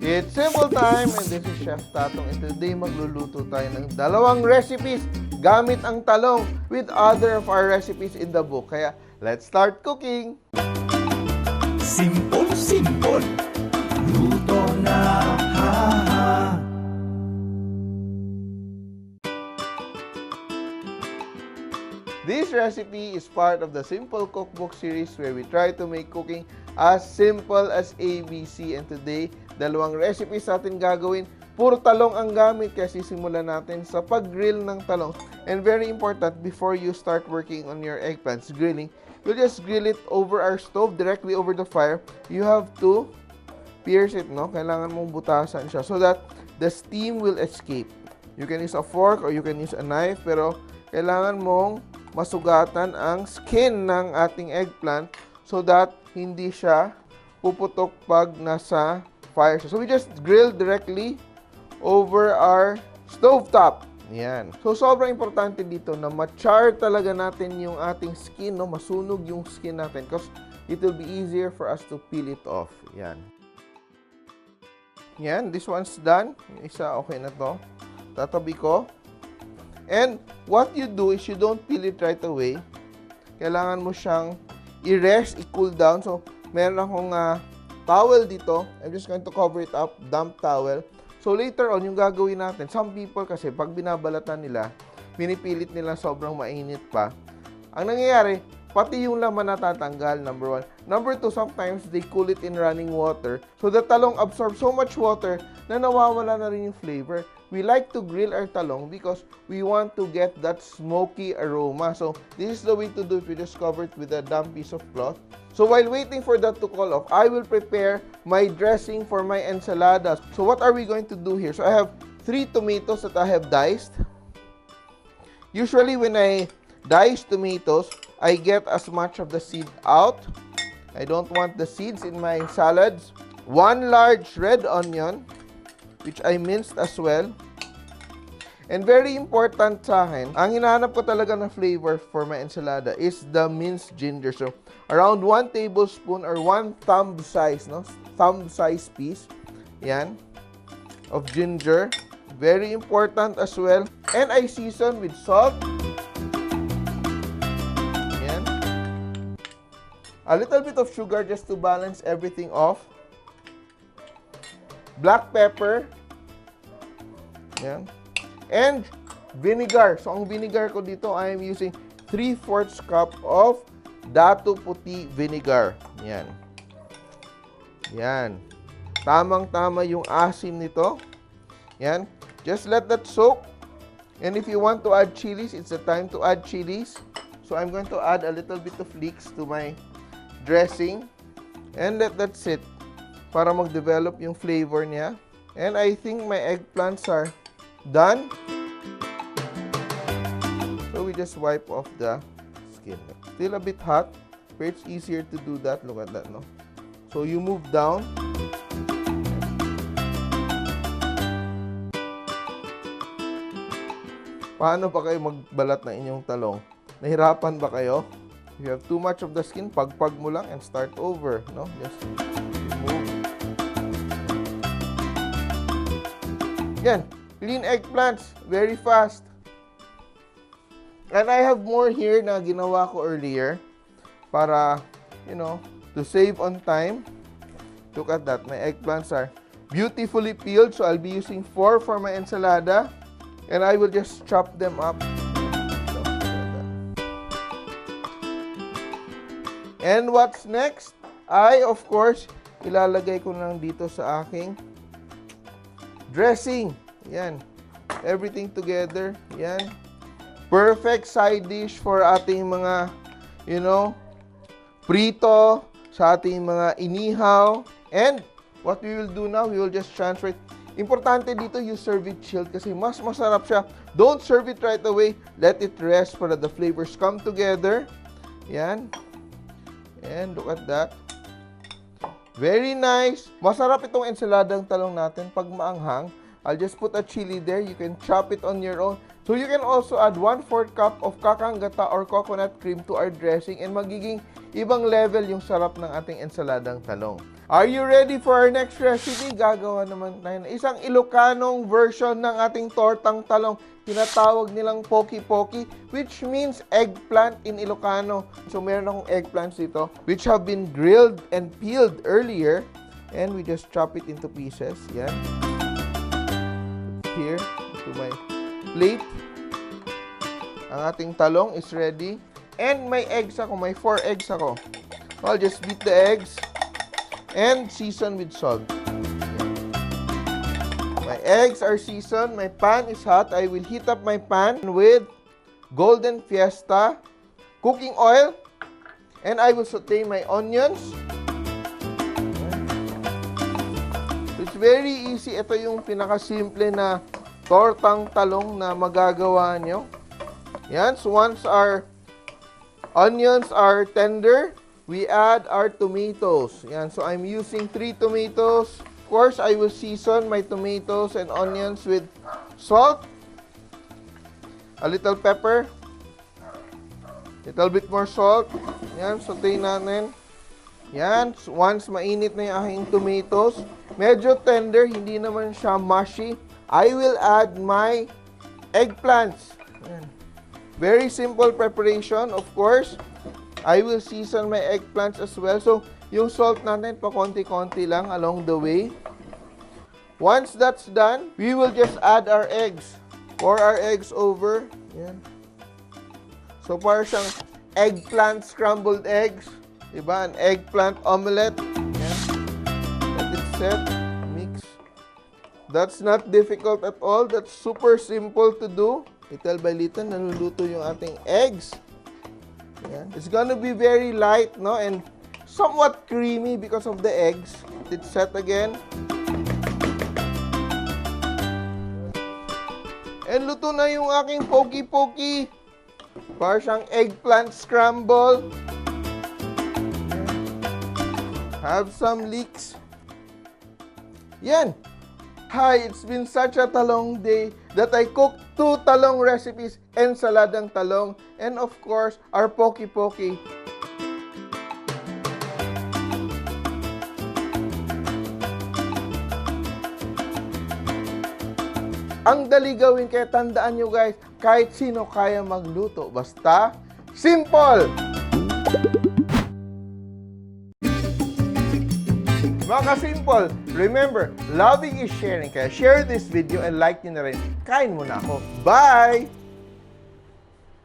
It's simple time and this is Chef Tatong and today magluluto tayo ng dalawang recipes gamit ang talong with other of our recipes in the book. Kaya, let's start cooking! Simple, simple. Luto na, ha, ha. This recipe is part of the Simple Cookbook series where we try to make cooking as simple as ABC. And today, dalawang recipes natin gagawin. Puro talong ang gamit kaya sisimulan natin sa pag-grill ng talong. And very important, before you start working on your eggplants grilling, you just grill it over our stove, directly over the fire. You have to pierce it, no? Kailangan mong butasan siya so that the steam will escape. You can use a fork or you can use a knife, pero kailangan mong masugatan ang skin ng ating eggplant so that hindi siya puputok pag nasa fire siya. So we just grill directly over our stovetop. Yan. So sobrang importante dito na ma-char talaga natin yung ating skin, no? Masunog yung skin natin because it will be easier for us to peel it off. Yan. Yan, this one's done. Yung isa okay na to. Tatabi ko. And what you do is you don't peel it right away. Kailangan mo siyang i-rest, i-cool down. So, meron akong towel dito. I'm just going to cover it up, damp towel. So, later on, yung gagawin natin, some people kasi, pag binabalatan nila, pinipilit nila sobrang mainit pa. Ang nangyayari, pati yung laman natatanggal, number 1. Number 2, sometimes they cool it in running water. So, the talong absorbs so much water na nawawala na rin yung flavor. We like to grill our talong because we want to get that smoky aroma. So, this is the way to do it. We just cover it with a damp piece of cloth. So, while waiting for that to cool off, I will prepare my dressing for my ensaladas. So, what are we going to do here? So, I have 3 tomatoes that I have diced. Usually, when I dice tomatoes, I get as much of the seed out. I don't want the seeds in my salads. 1 large red onion, which I minced as well. And very important sa akin, ang hinahanap ko talaga na flavor for my ensalada is the minced ginger. So, around 1 tablespoon or 1 thumb size, no? Thumb size piece, yan, of ginger. Very important as well. And I season with salt. Yan. A little bit of sugar just to balance everything off. Black pepper. Yan. And vinegar. So, ang vinegar ko dito, I am using 3/4 cup of dato puti vinegar. Yan. Yan. Tamang-tama yung asim nito. Yan. Just let that soak. And if you want to add chilies, it's the time to add chilies. So, I'm going to add a little bit of leeks to my dressing. And let that sit para mag-develop yung flavor niya. And I think my eggplants are done. So we just wipe off the skin. Still a bit hot, but it's easier to do that. Look at that, no? So you move down. Paano pa kayo magbalat ng inyong talong? Nahirapan ba kayo? If you have too much of the skin, pagpag mo lang and start over, no? Just remove. Yan. Clean eggplants. Very fast. And I have more here na ginawa ko earlier para, you know, to save on time. Look at that. My eggplants are beautifully peeled. So, I'll be using 4 for my ensalada. And I will just chop them up. So, and what's next? Of course, ilalagay ko lang dito sa aking dressing. Yan. Everything together. Yan. Perfect side dish for ating mga, you know, prito, sa ating mga inihaw. And what we will do now, we will just transfer it. Importante dito, you serve it chilled kasi mas masarap siya. Don't serve it right away. Let it rest para the flavors come together. Yan. And look at that. Very nice. Masarap itong ensaladang talong natin pag maanghang. I'll just put a chili there. You can chop it on your own. So you can also add 1/4 cup of kakanggata or coconut cream to our dressing and magiging ibang level yung sarap ng ating ensaladang talong. Are you ready for our next recipe? Gagawa naman tayo ng isang Ilocanong version ng ating tortang talong. Tinatawag nilang Poqui-poqui, which means eggplant in Ilocano. So meron akong eggplants dito, which have been grilled and peeled earlier. And we just chop it into pieces. Yan. Here, to my plate. Ang ating talong is ready. And may eggs ako. May 4 eggs ako. I'll just beat the eggs and season with salt. My eggs are seasoned. My pan is hot. I will heat up my pan with golden fiesta cooking oil. And I will saute my onions. It's very easy. Ito yung pinakasimple na tortang talong na magagawa nyo. Yan. So once our onions are tender, we add our tomatoes. Yan. So I'm using 3 tomatoes. Of course, I will season my tomatoes and onions with salt, a little pepper, little bit more salt. Yan, saute natin. Yan. So once mainit na yung aking tomatoes, medyo tender, hindi naman siya mushy, I will add my eggplants. Yan. Very simple preparation, of course. I will season my eggplants as well. So, yung salt natin, pa konti-konti lang along the way. Once that's done, we will just add our eggs. Pour our eggs over. Yan. So, para siyang eggplant scrambled eggs. Diba? An eggplant omelette. Yan. Let it set. Mix. That's not difficult at all. That's super simple to do. Little by little, naluluto yung ating eggs. Yan. It's gonna be very light, no? And somewhat creamy because of the eggs. It's set again. And luto na yung aking Poqui-poqui. Para siyang eggplant scramble. Have some leeks. Yan. Hi, it's been such a talong day that I cooked 2 talong recipes, ensaladang talong, and of course, our Poqui-poqui. Ang dali gawin, kaya tandaan nyo guys, kahit sino kaya magluto, basta simple! Mga ka-simple, remember, loving is sharing. Kaya share this video and like nyo na rin. Kain muna ako. Bye!